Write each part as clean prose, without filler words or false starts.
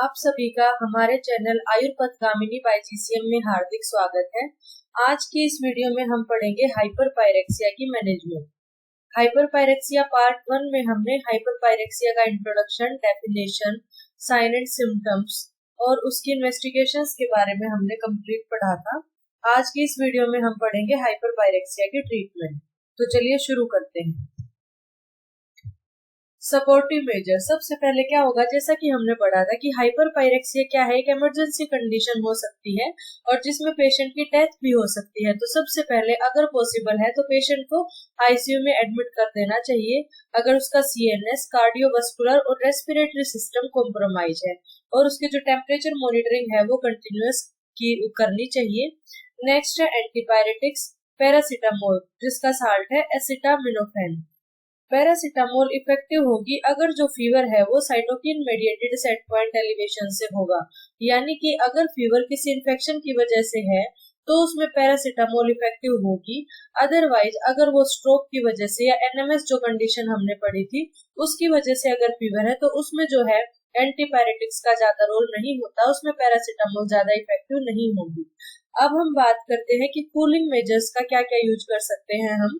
आप सभी का हमारे चैनल आयुर्पथगामिनी बाय जीसीएम में हार्दिक स्वागत है। आज की इस वीडियो में हम पढ़ेंगे हाइपरपायरेक्सिया की मैनेजमेंट। हाइपरपायरेक्सिया पार्ट 1 में हमने हाइपरपायरेक्सिया का introduction, definition, sign and symptoms और उसकी इन्वेस्टिगेशंस के बारे में हमने कंप्लीट पढ़ा था। आज की इस वीडियो में हम पढ़ेंगे हाइपरपायरेक्सिया की ट्रीटमेंट। तो चलिए शुरू करते हैं। Supportive measure. सबसे पहले क्या होगा, जैसा कि हमने पढ़ा था कि हाइपरपायरेक्सिया क्या है, एक इमरजेंसी कंडीशन हो सकती है और जिसमें पेशेंट की डेथ भी हो सकती है। तो सबसे पहले अगर पॉसिबल है तो पेशेंट को आईसीयू में एडमिट कर देना चाहिए अगर उसका सीएनएस, कार्डियोवास्कुलर और रेस्पिरेटरी सिस्टम कॉम्प्रोमाइज है और उसकी जो टेम्परेचर मॉनिटरिंग है वो कंटिन्यूअस करनी चाहिए। नेक्स्ट है एंटीपायरेटिक्स। पैरासीटामोल जिसका साल्ट है एसिटामिनोफेन। पैरासीटामोल इफेक्टिव होगी अगर जो फीवर है वो cytokine mediated set point elevation से होगा, यानी कि अगर फीवर किसी इन्फेक्शन की वजह से है तो उसमें पैरासीटामोल इफेक्टिव होगी। अदरवाइज अगर वो स्ट्रोक की वजह से या एनएमएस जो कंडीशन हमने पढ़ी थी उसकी वजह से अगर फीवर है तो उसमें जो है एंटीपायरेटिक्स का ज्यादा रोल नहीं होता, उसमें पैरासीटामोल ज्यादा इफेक्टिव नहीं होगी। अब हम बात करते हैं कि कूलिंग मेजर्स का क्या क्या यूज कर सकते हैं हम।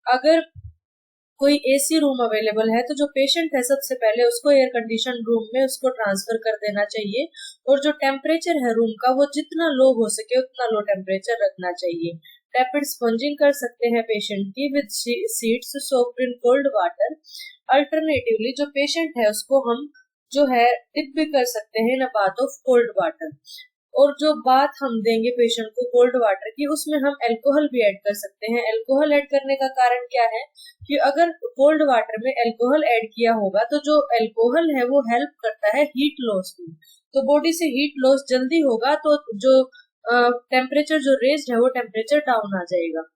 अगर कोई एसी रूम अवेलेबल है तो जो पेशेंट है सबसे पहले उसको एयर कंडीशन रूम में उसको ट्रांसफर कर देना चाहिए और जो टेम्परेचर है रूम का वो जितना लो हो सके उतना लो टेम्परेचर रखना चाहिए। रैपिड स्पंजिंग कर सकते हैं पेशेंट की with seeds soaked in cold water. Alternatively जो पेशेंट है उसको हम जो है डिप भी कर सकते हैं in a bath of cold water. और जो बात हम देंगे पेशेंट को कोल्ड वाटर की उसमें हम अल्कोहल भी ऐड कर सकते हैं। अल्कोहल ऐड करने का कारण क्या है कि अगर कोल्ड वाटर में अल्कोहल ऐड किया होगा तो जो अल्कोहल है वो हेल्प करता है हीट लॉस में, तो बॉडी से हीट लॉस जल्दी होगा तो जो टेम्परेचर जो रेज्ड है वो टेम्परेचर डाउन आ जाएगा।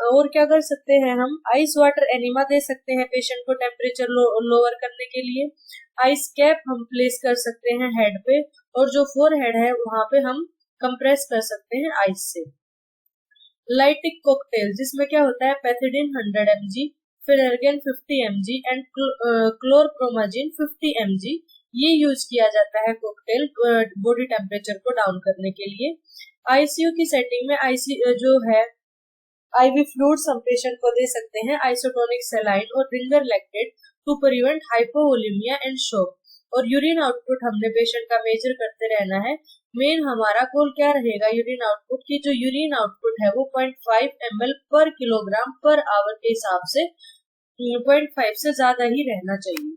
और क्या कर सकते हैं हम, आइस वाटर एनिमा दे सकते हैं पेशेंट को टेम्परेचर लोअर करने के लिए। आइस कैप हम प्लेस कर सकते हैं हेड पे और जो फोरहेड है वहां पे हम कंप्रेस कर सकते हैं आइस से। लाइटिक कॉकटेल जिसमें क्या होता है पैथिडिन 100 mg, फिनेर्गेन 50 mg एंड क्लोरप्रोमाजिन 50 mg ये यूज किया जाता है कॉकटेल बॉडी टेम्परेचर को डाउन करने के लिए। आईसीयू की सेटिंग में आईसीयू जो है आईवी फ्लूइड्स हम पेशेंट को दे सकते हैं, आइसोटोनिक सलाइन और ringer lactate to prevent hypovolemia and shock. और यूरिन आउटपुट हमने पेशेंट का मेजर करते रहना है। मेन हमारा गोल क्या रहेगा यूरिन आउटपुट की, जो यूरिन आउटपुट है वो 0.5 ml पर किलोग्राम पर आवर के हिसाब से 0.5 से ज्यादा ही रहना चाहिए।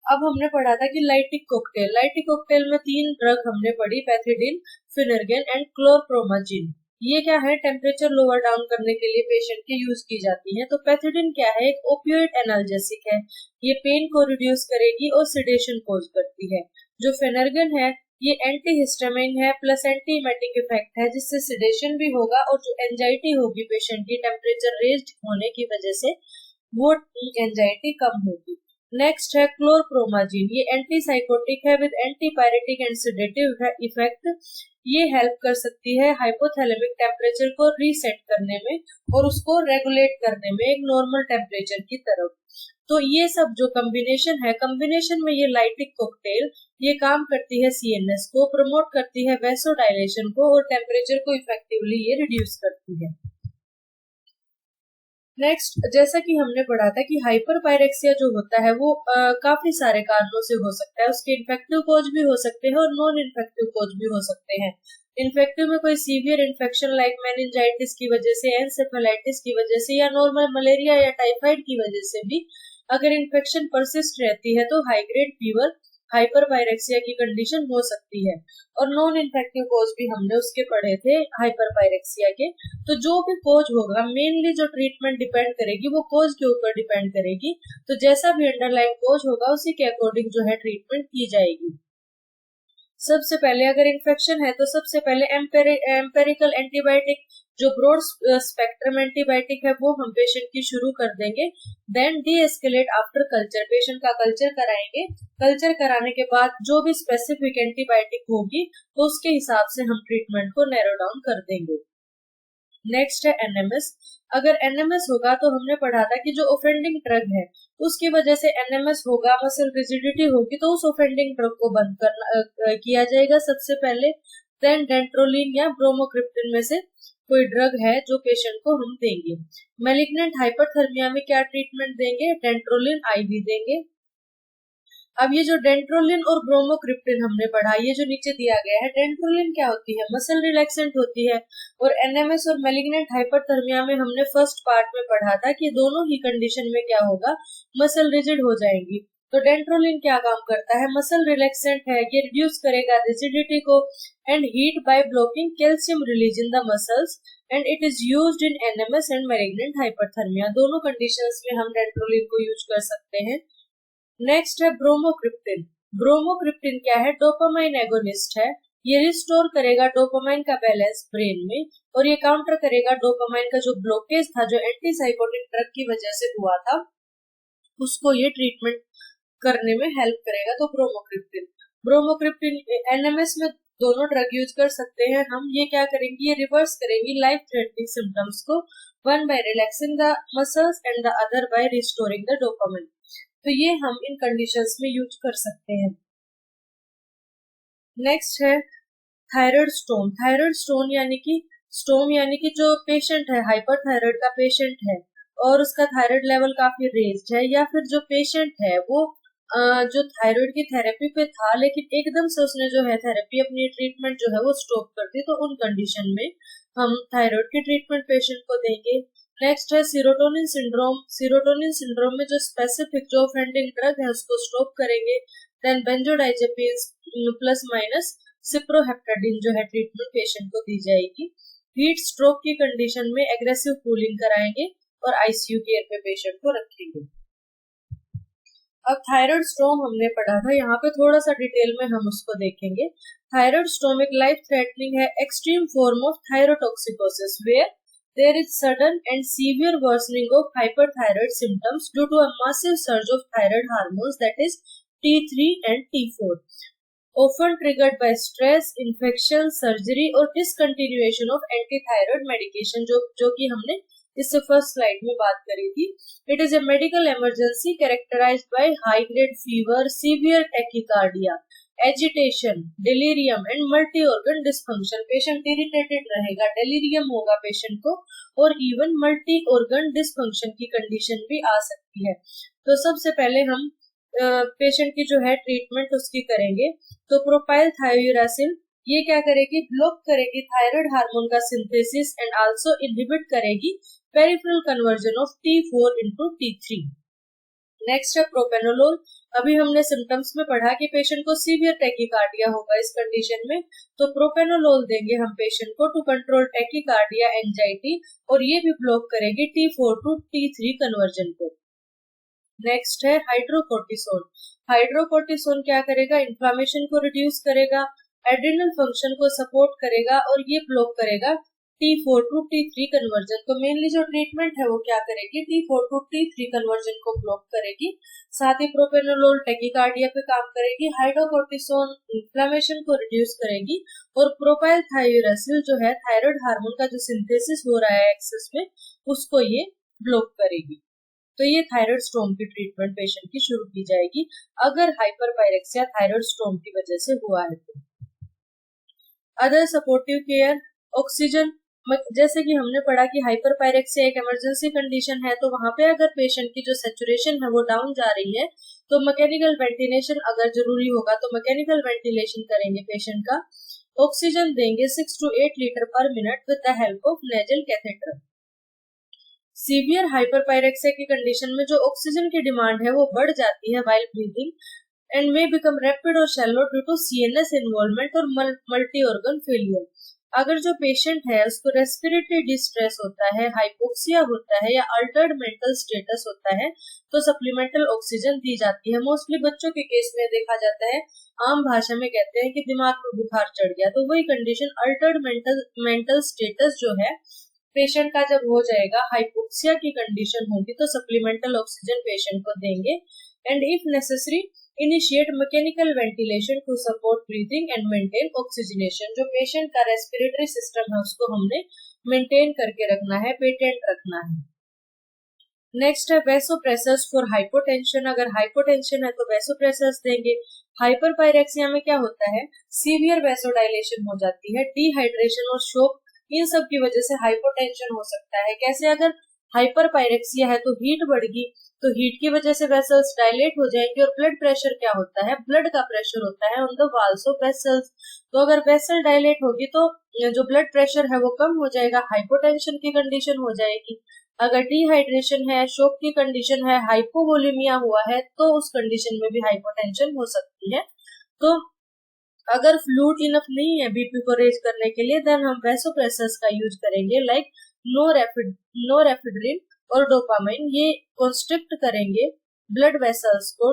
अब हमने पढ़ा था कि लाइटिक कॉकटेल में 3 ड्रग हमने पढ़ी, पैथिडिन, फिनेर्गेन एंड क्लोरप्रोमाजिन। ये क्या है, टेम्परेचर लोअर डाउन करने के लिए पेशेंट के यूज की जाती है। तो पैथिडिन क्या है, एक ओपियोइड एनाल्जेसिक है, ये पेन को रिड्यूस करेगी और सिडेशन कॉज करती है। जो फिनेर्गेन है ये एंटीहिस्टामिन है प्लस एंटीमेटिक इफेक्ट है जिससे सिडेशन भी होगा और जो एंजाइटी होगी पेशेंट की टेम्परेचर रेज्ड होने की वजह से वो एंजाइटी कम होगी। नेक्स्ट है क्लोरप्रोमाजिन, ये एंटीसाइकोटिक है with antipyretic and sedative effect. ये हेल्प कर सकती है हाइपोथैलेमिक टेम्परेचर को रीसेट करने में और उसको रेगुलेट करने में एक नॉर्मल टेम्परेचर की तरफ। तो ये सब जो कॉम्बिनेशन में ये लाइटिक कॉकटेल ये काम करती है सीएनएस को, प्रमोट करती है वेसोडाइलेशन को और टेम्परेचर को इफेक्टिवली ये रिड्यूस करती है। नेक्स्ट, जैसा कि हमने पढ़ा था कि हाइपरपायरेक्सिया जो होता है वो काफी सारे कारणों से हो सकता है, उसके इन्फेक्टिव कोज भी हो सकते हैं और नॉन इन्फेक्टिव कोज भी हो सकते हैं। इन्फेक्टिव में कोई सीवियर इन्फेक्शन लाइक मेनिंजाइटिस की वजह से, एन्सेफेलाइटिस की वजह से या नॉर्मल मलेरिया या टाइफाइड की वजह से भी अगर इन्फेक्शन परसिस्ट रहती है तो हाई ग्रेड फीवर हाइपरपायरेक्सिया की कंडीशन हो सकती है। और नॉन इन्फेक्टिव कोज भी हमने उसके पढ़े थे हाइपरपायरेक्सिया के। तो जो भी कोज होगा, मेनली जो ट्रीटमेंट डिपेंड करेगी वो कोज के ऊपर डिपेंड करेगी। तो जैसा भी अंडरलाइन कोज होगा उसी के अकॉर्डिंग जो है ट्रीटमेंट की जाएगी। सबसे पहले अगर इन्फेक्शन है तो सबसे पहले एम्पेरिकल एंटीबायोटिक जो ब्रॉड स्पेक्ट्रम एंटीबायोटिक है वो हम पेशेंट की शुरू कर देंगे। Then de escalate after culture, patient का कल्चर कराएंगे। कल्चर कराने के बाद जो भी स्पेसिफिक एंटीबायोटिक होगी तो उसके हिसाब से हम ट्रीटमेंट को नैरो डाउन कर देंगे। नेक्स्ट है एनएमएस। अगर एनएमएस होगा तो हमने पढ़ा था कि जो ऑफेंडिंग ड्रग है उसकी वजह से एनएमएस होगा, मसल रिजिडिटी होगी, तो उस ऑफेंडिंग ड्रग को बंद करना किया जाएगा सबसे पहले। देन डेंट्रोलिन या ब्रोमोक्रिप्टिन में से कोई ड्रग है जो पेशेंट को हम देंगे। मैलिग्नेंट हाइपरथर्मिया में क्या ट्रीटमेंट देंगे? डेंट्रोलिन आईवी देंगे। अब ये जो डेंट्रोलिन और ब्रोमोक्रिप्टिन हमने पढ़ा, ये जो नीचे दिया गया है, डेंट्रोलिन क्या होती है? मसल रिलैक्सेंट होती है। और एनएमएस और मैलिग्नेंट हाइपरथर्मिया में हमने फर्स्ट पार्ट में पढ़ा था कि दोनों ही कंडीशन में क्या होगा? मसल रिजिड हो जाएंगी। तो डेंट्रोलिन क्या काम करता है? मसल रिलैक्सेंट है, ये रिड्यूस करेगा रिजिडिटी को and heat by blocking calcium release in the muscles and it is used in NMS and malignant hyperthermia. दोनों कंडीशंस में हम डेंट्रोलिन को यूज कर सकते हैं। नेक्स्ट है ब्रोमोक्रिप्टिन। ब्रोमोक्रिप्टिन क्या है? डोपामाइन एगोनिस्ट है। ये रिस्टोर करेगा डोपामाइन का बैलेंस ब्रेन में और ये काउंटर करेगा डोपामाइन का जो ब्लॉकेज था, जो एंटीसाइकोटिक ड्रग की वजह से हुआ था, उसको ये ट्रीटमेंट करने में हेल्प करेगा। तो ब्रोमोक्रिप्टिन एनएमएस में दोनों ड्रग यूज कर सकते हैं हम। ये क्या करेंगी? ये रिवर्स करेंगी लाइफ थ्रेटनिंग सिम्टम्स को, one by relaxing the muscles and the other by restoring the dopamine. तो ये हम इन कंडीशंस में यूज कर सकते हैं। नेक्स्ट है थायराइड स्टोन। थायराइड स्टोन यानी कि जो पेशेंट है, हाइपरथायराइड का पेशेंट है और उसका थायराइड लेवल काफी रेज्ड है, या फिर जो पेशेंट है वो जो थायराइड की थेरेपी पे था लेकिन एकदम से उसने जो है थेरेपी, अपनी ट्रीटमेंट जो है वो स्टॉप कर दी, तो उन कंडीशन में हम थायराइड की ट्रीटमेंट पेशेंट को देंगे। नेक्स्ट है सीरोटोनिन सिंड्रोम। सीरोटोनिन सिंड्रोम में जो स्पेसिफिक जो ऑफेंडिंग ड्रग है उसको स्टॉप करेंगे। देन बेंजोडाइजेपिन्स प्लस माइनस सिप्रोहेप्टाडिन जो है ट्रीटमेंट पेशेंट को दी जाएगी। हीट स्ट्रोक की कंडीशन में एग्रेसिव कूलिंग कराएंगे और आईसीयू केयर पे पेशेंट को रखेंगे। अब थायराइड स्टोम हमने पढ़ा था, यहाँ पे थोड़ा सा डिटेल में हम उसको देखेंगे। थायराइड स्टोम एक लाइफ थ्रेटनिंग है extreme form of thyrotoxicosis where there is sudden and severe worsening of hyperthyroid symptoms due to a massive surge of thyroid hormones, that is T3 and T4, often triggered by stress, infection, surgery और discontinuation of anti-thyroid medication, जो कि हमने इससे first slide में बात करी थी। It is a medical emergency characterized by high grade fever, severe tachycardia, agitation, delirium and multi organ dysfunction. Patient irritated रहेगा, डिलीरियम होगा पेशेंट को और इवन मल्टी ऑर्गन डिस्फंक्शन की कंडीशन भी आ सकती है। तो सबसे पहले हम पेशेंट की जो है ट्रीटमेंट उसकी करेंगे। तो प्रोपाइल थायोयूरासिल ये क्या करेगी? ब्लॉक करेगी थायराइड हार्मोन का सिंथेसिस एंड आल्सो इनहिबिट करेगी peripheral conversion of T4 into T3। Next है प्रोपेनोलोल। अभी हमने सिम्टम्स में पढ़ा कि पेशेंट को सीवियर टैकीकार्डिया होगा इस कंडीशन में, तो प्रोपेनोलोल देंगे हम पेशेंट को टू कंट्रोल टैकीकार्डिया, एंजाइटी, और ये भी ब्लॉक करेगी T4 to T3 कन्वर्जन को। नेक्स्ट है हाइड्रोकोर्टिसोन। हाइड्रोकोर्टिसोन क्या करेगा? इन्फ्लामेशन को रिड्यूस करेगा, एड्रिनल फंक्शन को सपोर्ट करेगा और ये ब्लॉक करेगा T4 to T3 कन्वर्जन। तो मेनली जो ट्रीटमेंट है वो क्या करेगी? T4 to T3 कन्वर्जन को ब्लॉक करेगी। साथ ही प्रोपेनोलोल टैकीकार्डिया पे काम करेगी, हाइड्रोकोर्टिसोन इन्फ्लामेशन को रिड्यूस करेगी और प्रोपाइल थायोयूरासिल जो है थायराइड हार्मोन का जो सिंथेसिस हो रहा है एक्सेस में, उसको ये ब्लॉक करेगी। तो ये थायराइड स्टोम की ट्रीटमेंट पेशेंट की शुरू की जाएगी अगर हाइपरपायरेक्सिया थायराइड स्टोम की वजह से हुआ है तो। अदर सपोर्टिव केयर, ऑक्सीजन, जैसे कि हमने पढ़ा कि हाइपरपायरेक्सिया एक इमरजेंसी कंडीशन है, तो वहां पे अगर पेशेंट की जो सैचुरेशन है वो डाउन जा रही है तो मैकेनिकल वेंटिलेशन अगर जरूरी होगा तो मैकेनिकल वेंटिलेशन करेंगे पेशेंट का। ऑक्सीजन देंगे 6 to 8 लीटर पर minute with the help of nasal catheter. Severe hyperpyrexia की कंडीशन में जो ऑक्सीजन की डिमांड है वो बढ़ जाती है while breathing and may become rapid और shallow due to CNS involvement और मल्टी ऑर्गन फेलियर। अगर जो पेशेंट है उसको रेस्पिरेटरी डिस्ट्रेस होता है, हाइपोक्सिया होता है या अल्टर्ड मेंटल स्टेटस होता है तो सप्लीमेंटल ऑक्सीजन दी जाती है। मोस्टली बच्चों के केस में देखा जाता है, आम भाषा में कहते हैं कि दिमाग में बुखार चढ़ गया, तो वही कंडीशन अल्टर्ड मेंटल स्टेटस जो है पेशेंट का जब हो जाएगा, हाइपोक्सिया की कंडीशन होगी तो सप्लीमेंटल ऑक्सीजन पेशेंट को देंगे and if necessary initiate mechanical ventilation to support breathing and maintain oxygenation. जो पेशेंट का रेस्पिरेटरी सिस्टम है उसको हमने मेंटेन करके रखना है, पेटेंट रखना है। नेक्स्ट है वैसोप्रेसर्स फॉर हाइपोटेंशन। अगर हाइपोटेंशन है तो वैसोप्रेसर्स देंगे। हाइपरपायरेक्सिया में क्या होता है, सीवियर वैसोडाइलेशन हो जाती है, डिहाइड्रेशन और शोक, इन सब की वजह से हाइपोटेंशन हो सकता है। कैसे, अगर हाइपरपायरेक्सिया है तो हीट बढ़गी, तो हीट की वजह से वेसल्स डायलेट हो जाएंगे, और ब्लड प्रेशर क्या होता है, ब्लड का प्रेशर होता है on the walls of vessels. तो अगर वेसल डायलेट होगी तो जो ब्लड प्रेशर है वो कम हो जाएगा, हाइपोटेंशन की कंडीशन हो जाएगी। अगर डिहाइड्रेशन है, शोक की कंडीशन है, हाइपोवोलेमिया हुआ है, तो उस कंडीशन में भी हाइपोटेंशन हो सकती है। तो अगर फ्लूइड इनफ नहीं है बीपी को रेज करने के लिए, देन हम वैसोप्रेसर्स का यूज करेंगे, लाइक नोरेफिड्रिन और डोपामाइन। ये कंस्ट्रिक्ट करेंगे ब्लड वेसल्स को,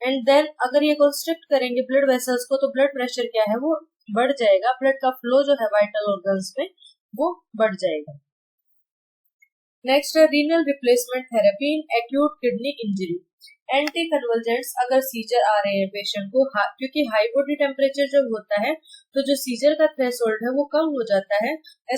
एंड देन अगर ये कंस्ट्रिक्ट करेंगे ब्लड वेसल्स को तो ब्लड प्रेशर क्या है वो बढ़ जाएगा, ब्लड का फ्लो जो है वाइटल ऑर्गन्स में वो बढ़ जाएगा। नेक्स्ट है renal replacement therapy in acute kidney injury. Anti convulsants अगर सीजर आ रहे हैं पेशेंट को, क्योंकि हाई बॉडी टेम्परेचर जब होता है तो जो सीजर का थ्रेशोल्ड है वो कम हो जाता है,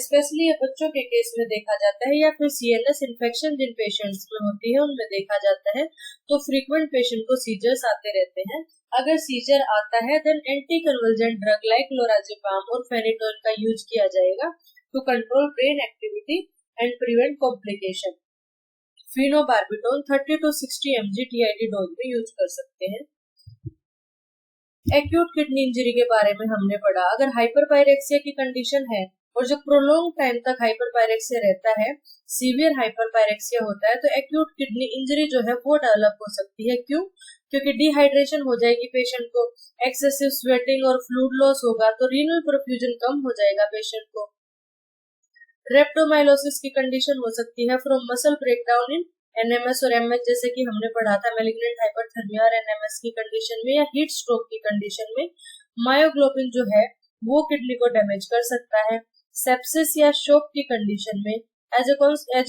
स्पेशली ये बच्चों के केस में देखा जाता है, या फिर सीएनएस इन्फेक्शन जिन पेशेंट्स में होती है उनमें देखा जाता है। तो फ्रीक्वेंट पेशेंट को सीजर्स आते रहते हैं। अगर सीजर आता है then anti convulsant drug like lorazepam और फेनिटोल का यूज किया जाएगा to control brain activity and prevent complication. Phenobarbital 30 to 60 mg TID dose में यूज कर सकते हैं। एक्यूट किडनी इंजरी के बारे में हमने पढ़ा। अगर हाइपरपायरेक्सिया की कंडीशन है और जो प्रोलॉन्ग टाइम तक हाइपरपायरेक्सिया रहता है, सीवियर हाइपरपायरेक्सिया होता है, तो एक्यूट किडनी इंजरी जो है वो डेवलप हो सकती है। क्यों? क्योंकि डिहाइड्रेशन हो जाएगी पेशेंट को, एक्सेसिव स्वेटिंग और फ्लूइड लॉस होगा, तो रीनल परफ्यूजन कम हो जाएगा पेशेंट को। रेप्टोमाइलोसिस की कंडीशन हो सकती है from muscle breakdown in NMS और एमएच, जैसे कि हमने पढ़ा था मैलिग्नेंट हाइपरथर्मिया और एनएमएस की कंडीशन में, या हीट स्ट्रोक की कंडीशन में मायोग्लोबिन जो है वो किडनी को डैमेज कर सकता है। सेप्सिस या शोक की कंडीशन में एज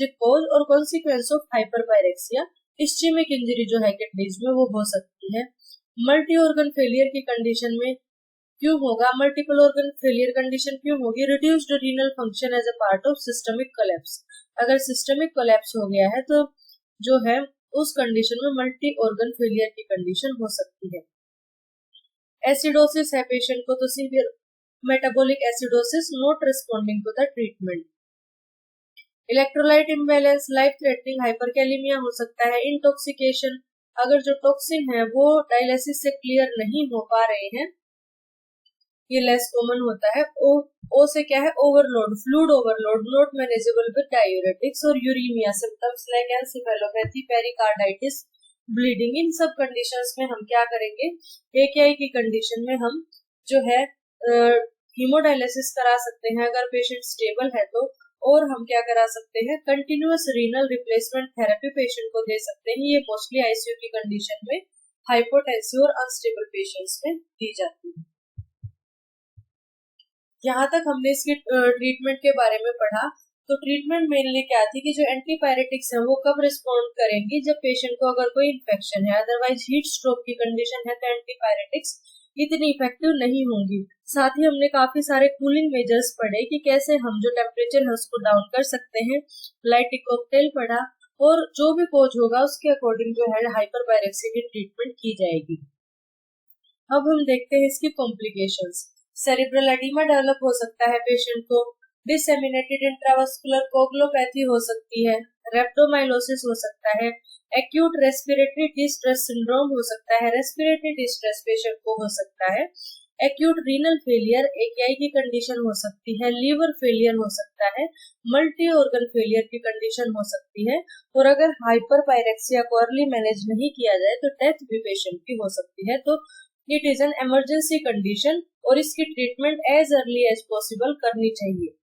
ए कॉज और consequence of hyperpyrexia ischemic injury जो है किडनीज में वो हो सकती है। मल्टी ऑर्गन फेलियर की कंडीशन में क्यों होगा, मल्टीपल ऑर्गन फेलियर कंडीशन क्यों होगी, reduced renal function as a part of systemic collapse. अगर सिस्टमिक कोलैप्स हो गया है तो जो है उस कंडीशन में मल्टी ऑर्गन फेलियर की कंडीशन हो सकती है। एसिडोसिस है पेशेंट को तो severe metabolic acidosis not responding to the treatment. Electrolyte imbalance, life threatening hyperkalemia हो सकता है। इंटॉक्सिकेशन, अगर जो टॉक्सिन है वो डायलिसिस से क्लियर नहीं हो पा रहे हैं, ये लेस कॉमन होता है। ओ से क्या है, overload, fluid overload, not manageable with diuretics और uraemia, symptoms like encephalopathy, pericarditis, bleeding. इन सब कंडीशंस में हम क्या करेंगे, एकेआई की कंडीशन में हम जो है हीमोडायलिसिस करा सकते हैं अगर पेशेंट स्टेबल है तो, और हम क्या करा सकते हैं, continuous renal replacement therapy patient को दे सकते हैं। ये मोस्टली आईसीयू की कंडीशन में हाइपोटेंसिव और अनस्टेबल पेशेंट्स में दी जाती है। यहाँ तक हमने इसके ट्रीटमेंट के बारे में पढ़ा। तो ट्रीटमेंट मेनली क्या थी कि जो एंटीपायरेटिक्स है वो कब रिस्पॉन्ड करेंगी, जब पेशेंट को अगर कोई इन्फेक्शन है, अदरवाइज हीट स्ट्रोक की कंडीशन है तो एंटीपायरेटिक्स इतनी इफेक्टिव नहीं होंगी। साथ ही हमने काफी सारे कूलिंग मेजर्स पढ़े कि कैसे हम जो टेम्परेचर है उसको डाउन कर सकते हैं, लाइटिक कॉकटेल पढ़ा, और जो भी कोच होगा उसके अकॉर्डिंग जो है हाइपरपायरेक्सिया की ट्रीटमेंट की जाएगी। अब हम देखते हैं इसकी कॉम्प्लिकेशंस। सेरिब्रल एडिमा डेवलप हो सकता है पेशेंट को, डिसेमिनेटेड इंट्रावास्कुलर कोगुलोपैथी हो सकती है, रेप्टोमाइलोसिस हो सकता है, एक्यूट रेस्पिरेटरी डिस्ट्रेस सिंड्रोम हो सकता है, रेस्पिरेटरी डिस्ट्रेस पेशेंट को हो सकता है, एक्यूट रीनल फेलियर एकेआई की कंडीशन हो सकती है, लीवर फेलियर हो सकता है, मल्टी ऑर्गन फेलियर की कंडीशन हो सकती है, और अगर हाइपरपायरेक्सिया को अर्ली मैनेज नहीं किया जाए तो डेथ भी पेशेंट की हो सकती है। तो it is an emergency condition और इसकी treatment as early as possible करनी चाहिए।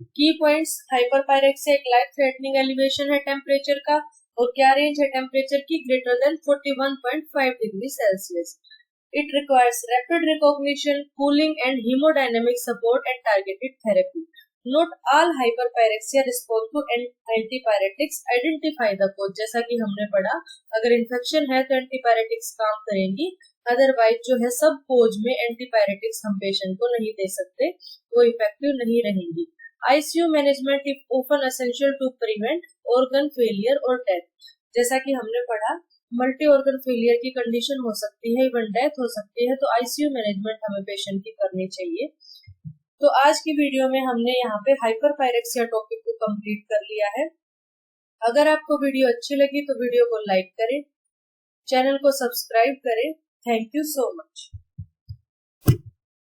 की पॉइंट्स, हाइपरपायरेक्सिया एक लाइफ थ्रेटनिंग एलिवेशन है टेम्परेचर का, और क्या रेंज है टेम्परेचर की, greater than 41.5 degree Celsius. It requires rapid recognition, cooling and hemodynamic support and targeted therapy. Not all hyperpyrexia respond to antipyretics, identify the cause. जैसा कि हमने पढ़ा, अगर इन्फेक्शन है तो एंटीपायरेटिक्स काम करेंगी, अदरवाइज जो है सब पोज में एंटीपायरेटिक्स हम पेशेंट को नहीं दे सकते, वो इफेक्टिव नहीं रहेंगी। ICU management is often essential to prevent organ failure और डेथ। जैसा कि हमने पढ़ा, मल्टी ऑर्गन फेलियर की कंडीशन हो सकती है, इवन डेथ हो सकती है, तो आईसीयू मैनेजमेंट हमें पेशेंट की करनी चाहिए। तो आज की वीडियो में हमने यहाँ पे हाइपरपायरेक्सिया टॉपिक को कंप्लीट कर लिया है। अगर आपको वीडियो अच्छी लगी तो वीडियो को लाइक करें, चैनल को सब्सक्राइब करें। Thank you so much.